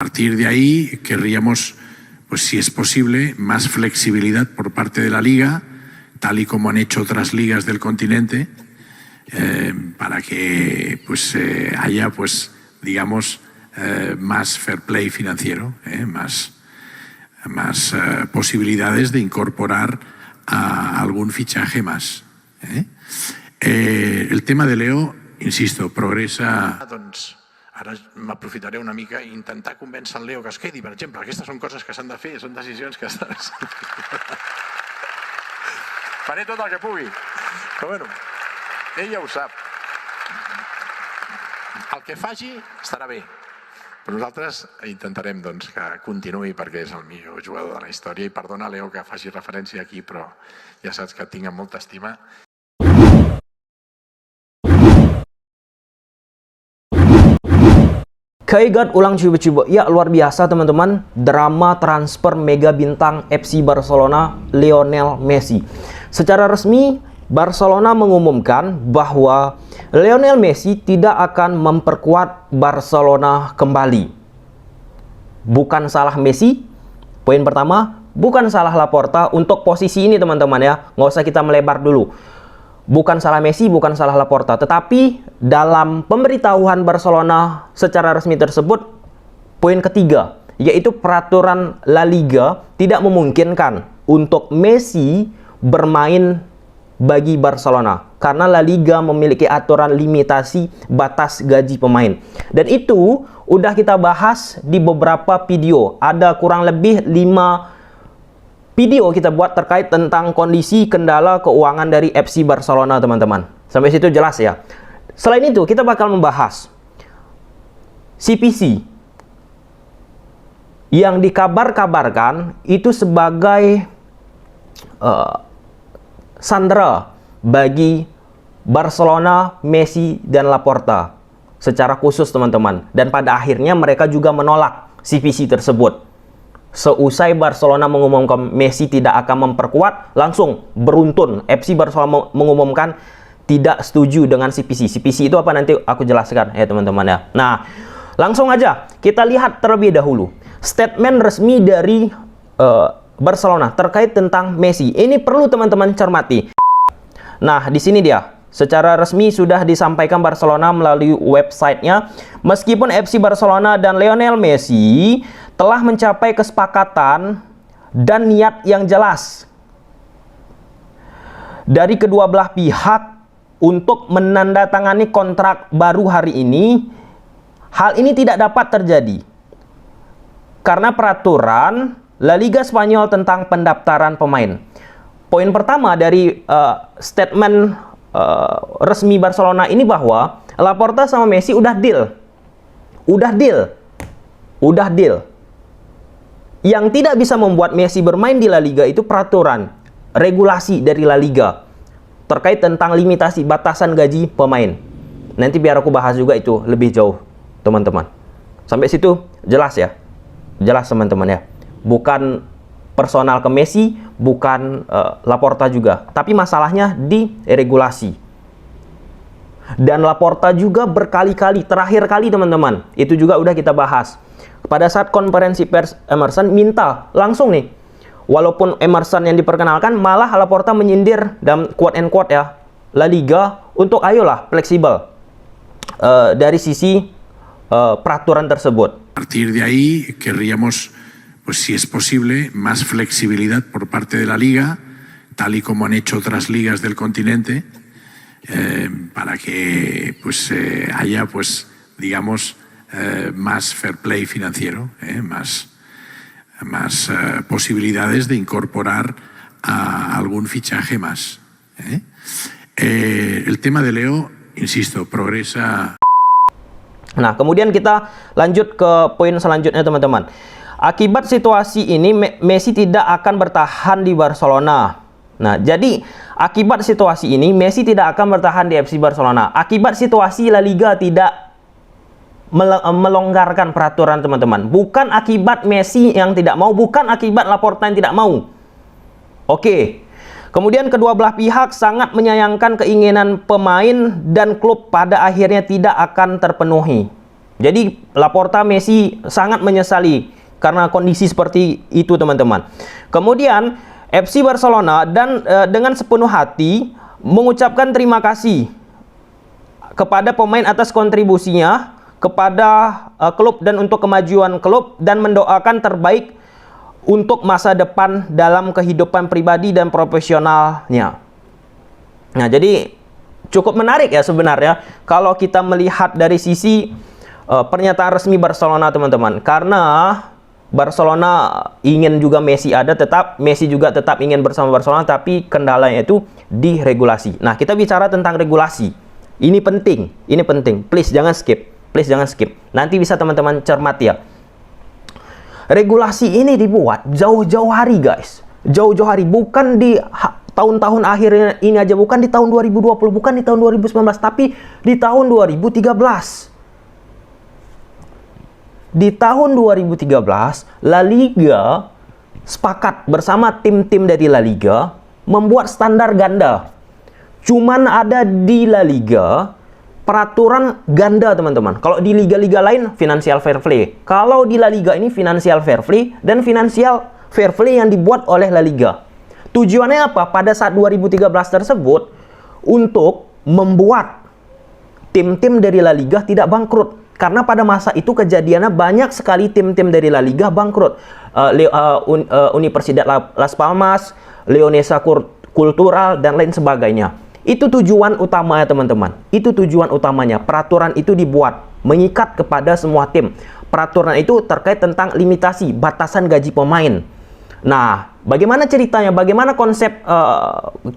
A partir de ahí querríamos, pues si es posible, más flexibilidad por parte de la Liga, tal y como han hecho otras ligas del continente, para que pues haya, pues digamos, más fair play financiero, más posibilidades de incorporar a algún fichaje más. El tema de Leo, insisto, progressa... Doncs ara m'aprofitaré una mica i intentar convèncer el Leo que es quedi, per exemple. Aquestes són coses que s'han de fer, són decisions que estan... Faré tot el que pugui, però bueno, ell ja ho sap. El que faci estarà bé, però nosaltres intentarem doncs, que continuï perquè és el millor jugador de la història i perdona, Leo, que faci referència aquí, però ja saps que et tinc amb molta estima. Kaigat ulang coba-coba. Ya, luar biasa teman-teman, drama transfer mega bintang FC Barcelona Lionel Messi. Secara resmi Barcelona mengumumkan bahwa Lionel Messi tidak akan memperkuat Barcelona kembali. Bukan salah Messi, poin pertama, bukan salah Laporta untuk posisi ini teman-teman ya. Nggak usah kita melebar dulu. Bukan salah Messi, bukan salah Laporta. Tetapi dalam pemberitahuan Barcelona secara resmi tersebut, poin ketiga, yaitu peraturan La Liga tidak memungkinkan untuk Messi bermain bagi Barcelona. Karena La Liga memiliki aturan limitasi batas gaji pemain. Dan itu udah kita bahas di beberapa video. Ada kurang lebih 5 video kita buat terkait tentang kondisi kendala keuangan dari FC Barcelona teman-teman. Sampai situ jelas ya. Selain itu kita bakal membahas CPC yang dikabar-kabarkan itu sebagai sandera bagi Barcelona, Messi, dan Laporta secara khusus teman-teman. Dan pada akhirnya mereka juga menolak CPC tersebut. Seusai Barcelona mengumumkan Messi tidak akan memperkuat, langsung beruntun FC Barcelona mengumumkan tidak setuju dengan CPC. CPC itu apa nanti aku jelaskan ya teman-teman ya. Nah, langsung aja kita lihat terlebih dahulu statement resmi dari Barcelona terkait tentang Messi. Ini perlu teman-teman cermati. Nah, di sini dia. Secara resmi sudah disampaikan Barcelona melalui websitenya, meskipun FC Barcelona dan Lionel Messi telah mencapai kesepakatan dan niat yang jelas dari kedua belah pihak untuk menandatangani kontrak baru hari ini, hal ini tidak dapat terjadi karena peraturan La Liga Spanyol tentang pendaftaran pemain. Poin pertama dari statement resmi Barcelona ini bahwa Laporta sama Messi udah deal. Yang tidak bisa membuat Messi bermain di La Liga itu peraturan, regulasi dari La Liga terkait tentang limitasi batasan gaji pemain. Nanti biar aku bahas juga itu lebih jauh, teman-teman. Sampai situ jelas ya? Jelas teman-teman ya. Bukan personal ke Messi, bukan Laporta juga. Tapi masalahnya di regulasi. Dan Laporta juga berkali-kali, terakhir kali teman-teman, itu juga udah kita bahas. Pada saat konferensi pers Emerson minta langsung nih, walaupun Emerson yang diperkenalkan, malah Laporta menyindir dalam quote and quote ya, La Liga untuk ayolah fleksibel dari sisi peraturan tersebut. A partir de ahí querríamos, pues si es posible, más flexibilidad por parte de la Liga, tal y como han hecho otras ligas del continente, para que pues haya, pues digamos, más fair play financiero, más posibilidades de incorporar a algún fichaje más. El tema de Leo, insisto, progresa. Nah, kemudian kita lanjut ke poin selanjutnya teman-teman. Akibat situasi ini Messi tidak akan bertahan di Barcelona. Nah, jadi akibat situasi ini Messi tidak akan bertahan di FC Barcelona. Akibat situasi La Liga tidak melonggarkan peraturan teman-teman. Bukan akibat Messi yang tidak mau, bukan akibat Laporta yang tidak mau. Oke. Kemudian kedua belah pihak sangat menyayangkan keinginan pemain dan klub pada akhirnya tidak akan terpenuhi. Jadi Laporta, Messi sangat menyesali karena kondisi seperti itu, teman-teman. Kemudian FC Barcelona dan dengan sepenuh hati mengucapkan terima kasih kepada pemain atas kontribusinya kepada klub dan untuk kemajuan klub, dan mendoakan terbaik untuk masa depan dalam kehidupan pribadi dan profesionalnya. Nah, jadi cukup menarik ya sebenarnya kalau kita melihat dari sisi pernyataan resmi Barcelona, teman-teman. Karena Barcelona ingin juga Messi ada, Messi juga tetap ingin bersama Barcelona, tapi kendalanya itu di regulasi. Nah, kita bicara tentang regulasi. Ini penting, ini penting. Please jangan skip, please jangan skip. Nanti bisa teman-teman cermati ya. Regulasi ini dibuat jauh-jauh hari, guys. Jauh-jauh hari, bukan di tahun-tahun akhir ini aja, bukan di tahun 2020, bukan di tahun 2019, tapi di tahun 2013. Di tahun 2013, La Liga sepakat bersama tim-tim dari La Liga membuat standar ganda. Cuman ada di La Liga peraturan ganda, teman-teman. Kalau di liga-liga lain financial fair play. Kalau di La Liga ini financial fair play dan financial fair play yang dibuat oleh La Liga. Tujuannya apa? Pada saat 2013 tersebut untuk membuat tim-tim dari La Liga tidak bangkrut. Karena pada masa itu kejadiannya banyak sekali tim-tim dari La Liga bangkrut. Universidad Las Palmas, Leonesa Cultural, dan lain sebagainya. Itu tujuan utamanya, teman-teman. Itu tujuan utamanya. Peraturan itu dibuat mengikat kepada semua tim. Peraturan itu terkait tentang limitasi, batasan gaji pemain. Nah, bagaimana ceritanya? Bagaimana konsep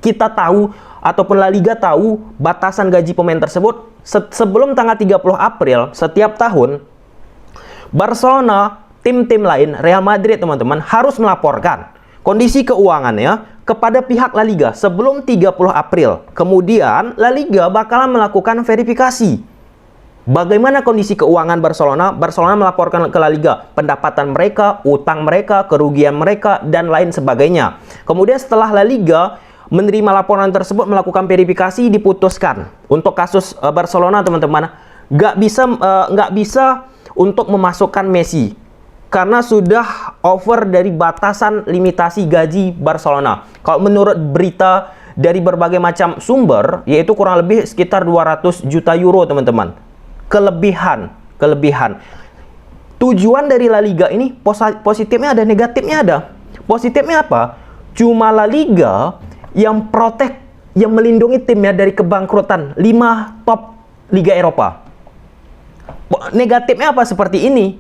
kita tahu ataupun La Liga tahu batasan gaji pemain tersebut? Sebelum tanggal 30 April setiap tahun, Barcelona, tim-tim lain, Real Madrid, teman-teman, harus melaporkan kondisi keuangannya kepada pihak La Liga sebelum 30 April. Kemudian La Liga bakalan melakukan verifikasi. Bagaimana kondisi keuangan Barcelona? Barcelona melaporkan ke La Liga pendapatan mereka, utang mereka, kerugian mereka, dan lain sebagainya. Kemudian setelah La Liga menerima laporan tersebut, melakukan verifikasi, diputuskan untuk kasus Barcelona, teman-teman, nggak bisa untuk memasukkan Messi karena sudah over dari batasan limitasi gaji Barcelona. Kalau menurut berita dari berbagai macam sumber, yaitu kurang lebih sekitar 200 juta euro, teman-teman. Kelebihan. Tujuan dari La Liga ini positifnya ada, negatifnya ada. Positifnya apa? Cuma La Liga yang protek, yang melindungi timnya dari kebangkrutan 5 top Liga Eropa. Negatifnya apa? Seperti ini.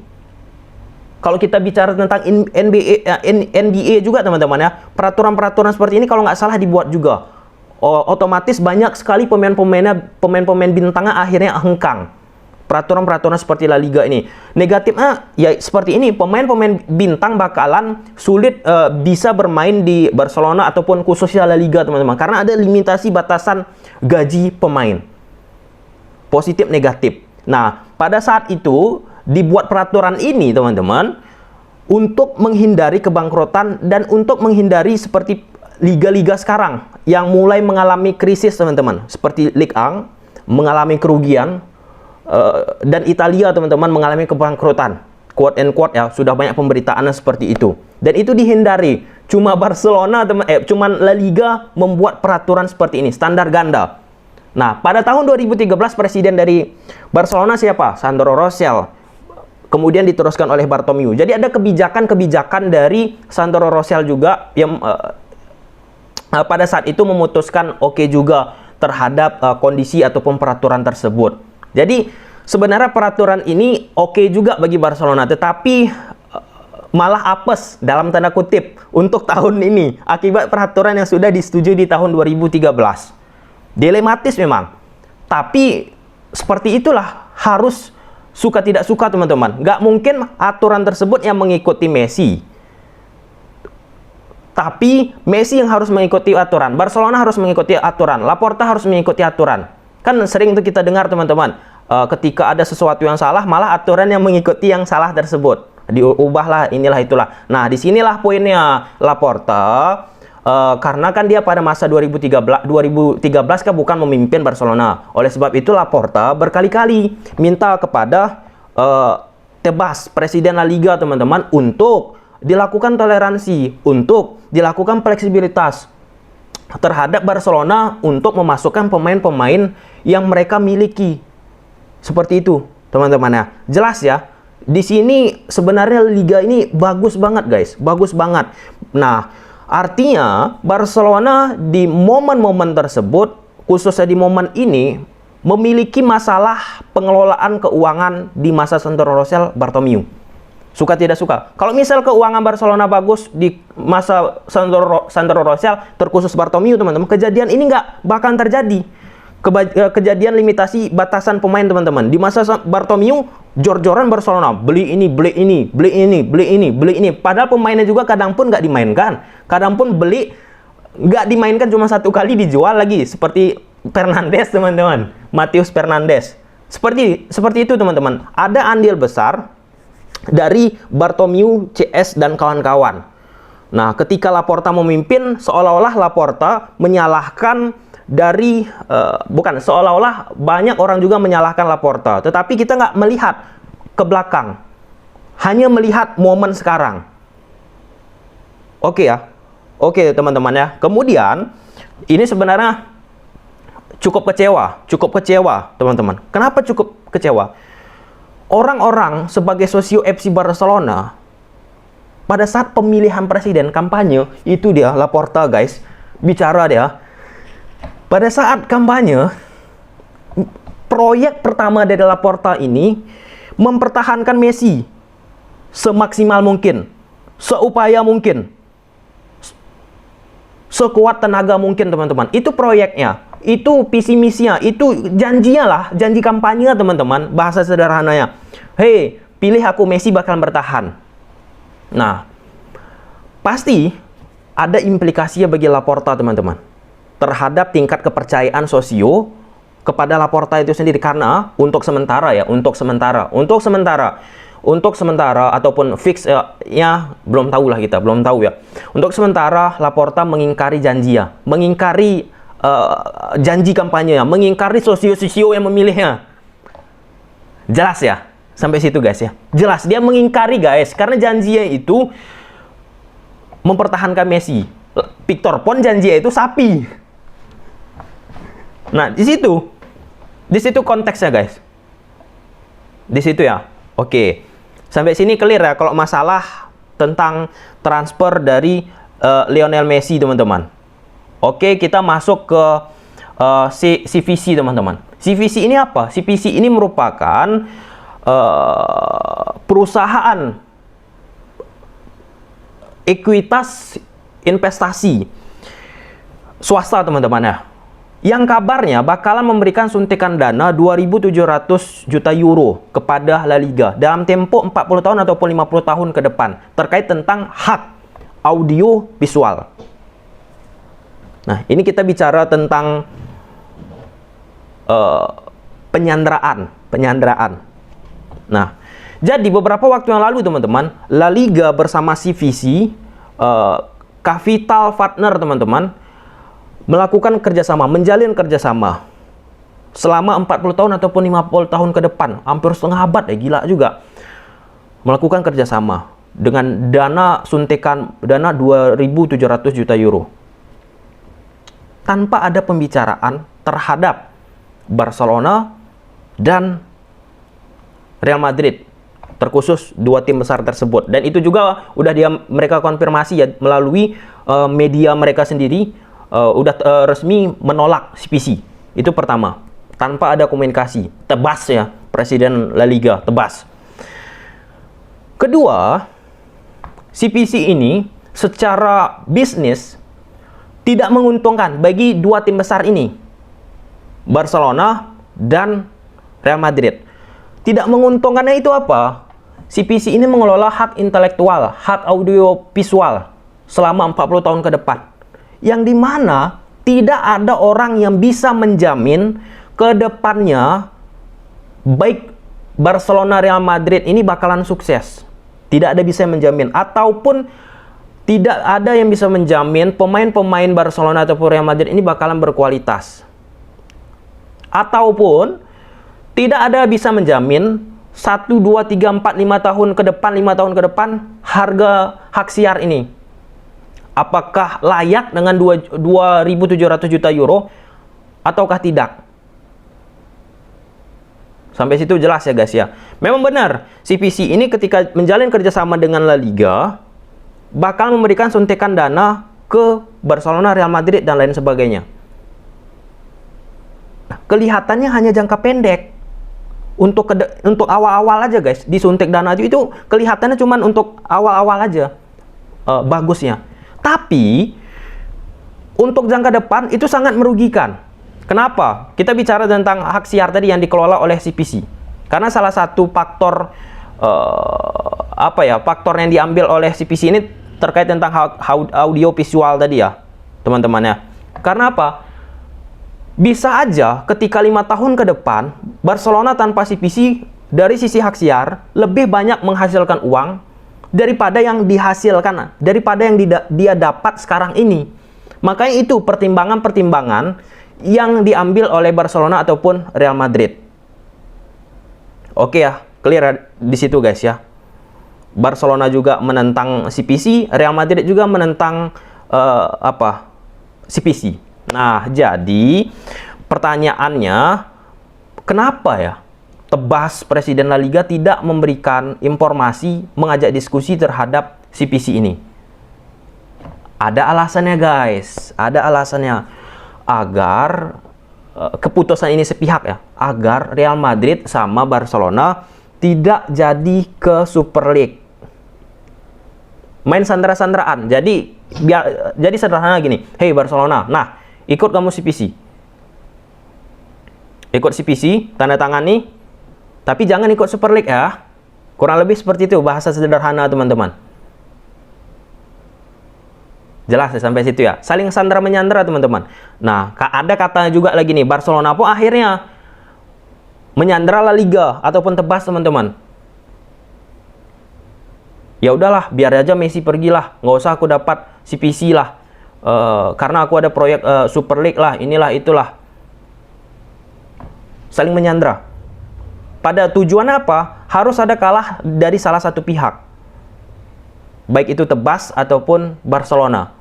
Kalau kita bicara tentang NBA juga, teman-teman ya, peraturan-peraturan seperti ini kalau nggak salah dibuat juga. Otomatis banyak sekali pemain-pemain bintangnya akhirnya hengkang. Peraturan-peraturan seperti La Liga ini. Negatifnya ya seperti ini, pemain-pemain bintang bakalan sulit bisa bermain di Barcelona ataupun khususnya La Liga, teman-teman, karena ada limitasi batasan gaji pemain. Positif, negatif. Nah, pada saat itu dibuat peraturan ini, teman-teman, untuk menghindari kebangkrutan dan untuk menghindari seperti liga-liga sekarang yang mulai mengalami krisis, teman-teman, seperti Ligue 1 mengalami kerugian. Dan Italia, teman-teman, mengalami kebangkrutan. Quote and quote ya, sudah banyak pemberitaan seperti itu. Dan itu dihindari. Cuma Barcelona, cuman La Liga membuat peraturan seperti ini, standar ganda. Nah, pada tahun 2013 presiden dari Barcelona siapa? Sandro Rosell. Kemudian diteruskan oleh Bartomeu. Jadi ada kebijakan-kebijakan dari Sandro Rosell juga yang pada saat itu memutuskan oke juga terhadap kondisi ataupun peraturan tersebut. Jadi sebenarnya peraturan ini oke juga bagi Barcelona, tetapi malah apes dalam tanda kutip untuk tahun ini akibat peraturan yang sudah disetujui di tahun 2013. Dilematis memang, tapi seperti itulah, harus suka tidak suka, teman-teman. Nggak mungkin aturan tersebut yang mengikuti Messi, tapi Messi yang harus mengikuti aturan. Barcelona harus mengikuti aturan. Laporta harus mengikuti aturan. Kan sering itu kita dengar, teman-teman, ketika ada sesuatu yang salah, malah aturan yang mengikuti yang salah tersebut. Diubahlah, inilah itulah. Nah, disinilah poinnya Laporta. Karena kan dia pada masa 2013 kan bukan memimpin Barcelona. Oleh sebab itu Laporta berkali-kali minta kepada Tebas, Presiden La Liga teman-teman, untuk dilakukan toleransi, untuk dilakukan fleksibilitas terhadap Barcelona untuk memasukkan pemain-pemain yang mereka miliki. Seperti itu, teman-teman ya. Jelas ya. Di sini sebenarnya Liga ini bagus banget, guys. Bagus banget. Nah, artinya Barcelona di momen-momen tersebut, khususnya di momen ini, memiliki masalah pengelolaan keuangan di masa Sandro Rosell Bartomeu. Suka tidak suka. Kalau misal keuangan Barcelona bagus di masa Sandro Rosell, terkhusus Bartomeu teman-teman, kejadian ini nggak bakal terjadi. Kejadian limitasi batasan pemain teman-teman. Di masa Bartomeu, jor-joran Barcelona, beli ini, beli ini, beli ini, beli ini, beli ini. Padahal pemainnya juga kadang pun nggak dimainkan. Kadang pun beli nggak dimainkan, cuma satu kali dijual lagi. Seperti Fernandes teman-teman, Matheus Fernandes. Seperti itu teman-teman. Ada andil besar dari Bartomeu, CS dan kawan-kawan. Nah, ketika Laporta memimpin, seolah-olah Laporta menyalahkan dari seolah-olah banyak orang juga menyalahkan Laporta. Tetapi kita nggak melihat ke belakang, hanya melihat momen sekarang. Oke ya, oke teman-teman ya. Kemudian ini sebenarnya cukup kecewa teman-teman. Kenapa cukup kecewa? Orang-orang sebagai sosio FC Barcelona pada saat pemilihan presiden kampanye itu dia Laporta guys bicara dia. Pada saat kampanye, proyek pertama dari Laporta ini mempertahankan Messi semaksimal mungkin, seupaya mungkin, sekuat tenaga mungkin teman-teman. Itu proyeknya. Itu visi misinya, itu janjinya lah, janji kampanye teman-teman, bahasa sederhananya. Hei, pilih aku, Messi bakal bertahan. Nah, pasti ada implikasinya bagi Laporta teman-teman, terhadap tingkat kepercayaan sosio kepada Laporta itu sendiri. Karena untuk sementara ataupun fix ya belum tahu lah, kita belum tahu ya. Untuk sementara Laporta mengingkari janjinya, mengingkari janji kampanyenya, mengingkari sosio-sosio yang memilihnya. Jelas ya, sampai situ guys ya. Jelas dia mengingkari guys, karena janjinya itu mempertahankan Messi. Victor pun janjinya itu sapi. Nah, di situ konteksnya guys. Di situ ya. Oke. Sampai sini clear ya kalau masalah tentang transfer dari Lionel Messi teman-teman. Oke, kita masuk ke CVC teman-teman. CVC ini apa? CVC ini merupakan perusahaan ekuitas investasi swasta teman-teman ya. Yang kabarnya bakalan memberikan suntikan dana 2.700 juta euro kepada La Liga dalam tempo 40 tahun ataupun 50 tahun ke depan terkait tentang hak audio visual. Nah, ini kita bicara tentang penyanderaan. Nah, jadi beberapa waktu yang lalu teman-teman, La Liga bersama CVC, Capital Partner teman-teman, melakukan kerjasama, menjalin kerjasama selama 40 tahun ataupun 50 tahun ke depan, hampir setengah abad ya, gila juga. Melakukan kerjasama dengan dana suntikan dana 2.700 juta euro. Tanpa ada pembicaraan terhadap Barcelona dan Real Madrid, terkhusus dua tim besar tersebut. Dan itu juga udah mereka konfirmasi ya melalui media mereka sendiri, udah resmi menolak CVC. Itu pertama, tanpa ada komunikasi. Tebas ya Presiden La Liga, tebas. Kedua, CVC ini secara bisnis tidak menguntungkan bagi dua tim besar ini, Barcelona dan Real Madrid. Tidak menguntungkannya itu apa? CVC ini mengelola hak intelektual, hak audio visual selama 40 tahun ke depan. Yang dimana tidak ada orang yang bisa menjamin ke depannya baik Barcelona Real Madrid ini bakalan sukses. Tidak ada bisa menjamin, ataupun tidak ada yang bisa menjamin pemain-pemain Barcelona ataupun Real Madrid ini bakalan berkualitas. Ataupun tidak ada bisa menjamin 1, 2, 3, 4, 5 tahun ke depan, 5 tahun ke depan, harga hak siar ini apakah layak dengan 2.700 juta euro ataukah tidak? Sampai situ jelas ya guys ya. Memang benar, CPC ini ketika menjalin kerjasama dengan La Liga bakal memberikan suntikan dana ke Barcelona, Real Madrid, dan lain sebagainya. Nah, kelihatannya hanya jangka pendek. Untuk awal-awal aja guys, disuntik dana itu kelihatannya cuma untuk awal-awal aja bagusnya. Tapi untuk jangka depan itu sangat merugikan. Kenapa? Kita bicara tentang hak siar tadi yang dikelola oleh CPC. Karena salah satu faktor faktor yang diambil oleh CPC ini terkait tentang audio visual tadi ya, teman-teman ya. Karena apa? Bisa aja ketika 5 tahun ke depan Barcelona tanpa CPC dari sisi hak siar lebih banyak menghasilkan uang daripada yang dihasilkan, daripada yang dia dapat sekarang ini. Makanya itu pertimbangan-pertimbangan yang diambil oleh Barcelona ataupun Real Madrid. Oke ya, clear di situ guys ya. Barcelona juga menentang CPC, Real Madrid juga menentang CPC. Nah, jadi pertanyaannya, kenapa ya Tebas Presiden La Liga tidak memberikan informasi, mengajak diskusi terhadap CPC ini? Ada alasannya guys, ada alasannya agar keputusan ini sepihak ya, agar Real Madrid sama Barcelona tidak jadi ke Super League. Main sandera-sanderaan. Jadi sederhana gini, hey Barcelona, nah ikut kamu CPC. Ikut CPC, tanda tangani, tapi jangan ikut Super League ya. Kurang lebih seperti itu bahasa sederhana teman-teman. Jelas ya sampai situ ya. Saling sandera menyandera teman-teman. Nah, ada katanya juga lagi nih, Barcelona pun akhirnya menyandera La Liga ataupun Tebas teman-teman. Ya udahlah, biar aja Messi pergilah, nggak usah aku dapat CPC lah. Karena aku ada proyek Super League lah, inilah itulah. Saling menyandera. Pada tujuan apa? Harus ada kalah dari salah satu pihak. Baik itu Tebas ataupun Barcelona.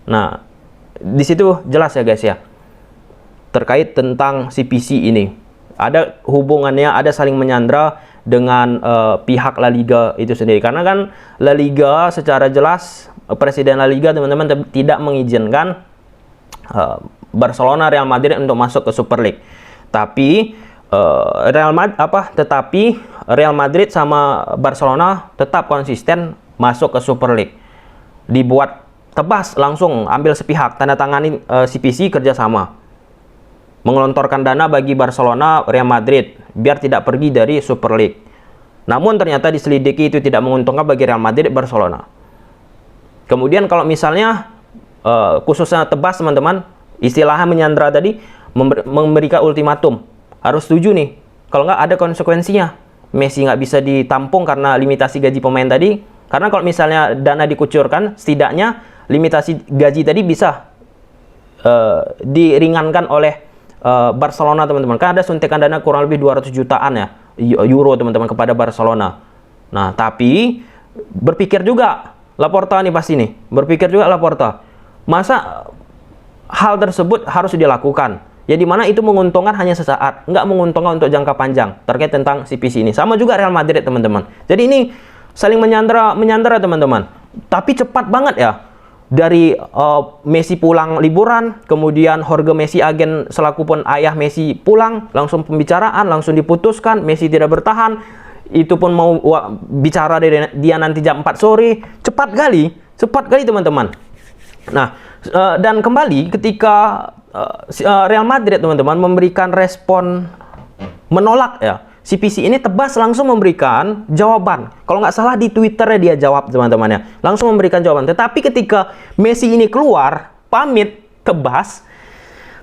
Nah, di situ jelas ya guys ya. Terkait tentang CPC ini. Ada hubungannya, ada saling menyandera dengan pihak La Liga itu sendiri. Karena kan La Liga secara jelas, Presiden La Liga teman-teman tidak mengizinkan Barcelona, Real Madrid untuk masuk ke Super League. Tapi Real Madrid sama Barcelona tetap konsisten masuk ke Super League. Dibuat Tebas langsung ambil sepihak, tanda tangani CPC kerjasama. Mengelontorkan dana bagi Barcelona, Real Madrid biar tidak pergi dari Super League. Namun ternyata diselidiki itu tidak menguntungkan bagi Real Madrid, Barcelona. Kemudian kalau misalnya khususnya Tebas teman-teman, istilahnya menyandera tadi, memberikan ultimatum, harus setuju nih, kalau nggak ada konsekuensinya. Messi nggak bisa ditampung karena limitasi gaji pemain tadi. Karena kalau misalnya dana dikucurkan, setidaknya limitasi gaji tadi bisa diringankan oleh Barcelona teman-teman. Kan ada suntikan dana kurang lebih 200 jutaan ya euro teman-teman kepada Barcelona. Nah, tapi berpikir juga Laporta nih pasti nih, berpikir juga Laporta, masa hal tersebut harus dilakukan? Ya dimana itu menguntungkan hanya sesaat, nggak menguntungkan untuk jangka panjang terkait tentang CPC ini. Sama juga Real Madrid teman-teman. Jadi ini saling menyandera teman-teman. Tapi cepat banget ya. Dari Messi pulang liburan, kemudian Jorge Messi agen selaku pun ayah Messi pulang, langsung pembicaraan, langsung diputuskan, Messi tidak bertahan, itu pun mau bicara dia nanti jam 4 sore, cepat kali teman-teman. Nah, dan kembali ketika Real Madrid teman-teman memberikan respon menolak ya, CPC ini Tebas langsung memberikan jawaban. Kalau nggak salah di Twitternya dia jawab teman-teman ya. Langsung memberikan jawaban. Tetapi ketika Messi ini keluar, pamit, Tebas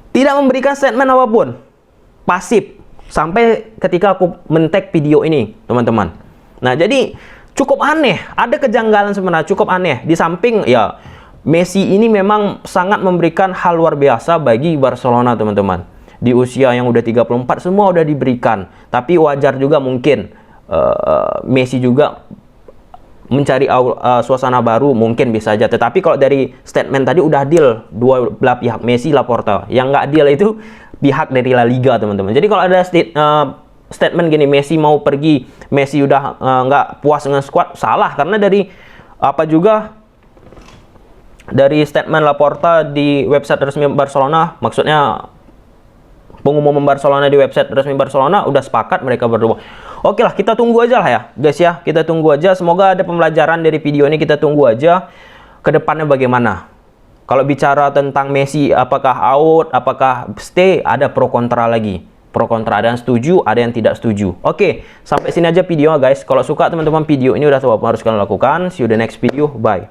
tidak memberikan statement apapun. Pasif. Sampai ketika aku men-tag video ini, teman-teman. Nah, jadi cukup aneh. Ada kejanggalan sebenarnya, cukup aneh. Di samping ya, Messi ini memang sangat memberikan hal luar biasa bagi Barcelona, teman-teman. di usia yang udah 34 semua udah diberikan. Tapi wajar juga mungkin Messi juga mencari suasana baru, mungkin bisa aja. Tetapi kalau dari statement tadi udah deal dua belah pihak, Messi, Laporta. Yang nggak deal itu pihak dari La Liga, teman-teman. Jadi kalau ada statement gini, Messi mau pergi, Messi udah nggak puas dengan squad, salah. Karena dari dari statement Laporta di website resmi Barcelona, maksudnya pengumuman Barcelona di website resmi Barcelona udah sepakat mereka berdua. Oke lah, kita tunggu aja lah ya guys ya, kita tunggu aja. Semoga ada pembelajaran dari video ini, kita tunggu aja ke depannya bagaimana. Kalau bicara tentang Messi, apakah out, apakah stay, ada pro kontra lagi. Pro kontra, ada yang setuju, ada yang tidak setuju. Oke, sampai sini aja video guys. Kalau suka teman-teman video ini udah tahu apa harus kalian lakukan. See you the next video, bye.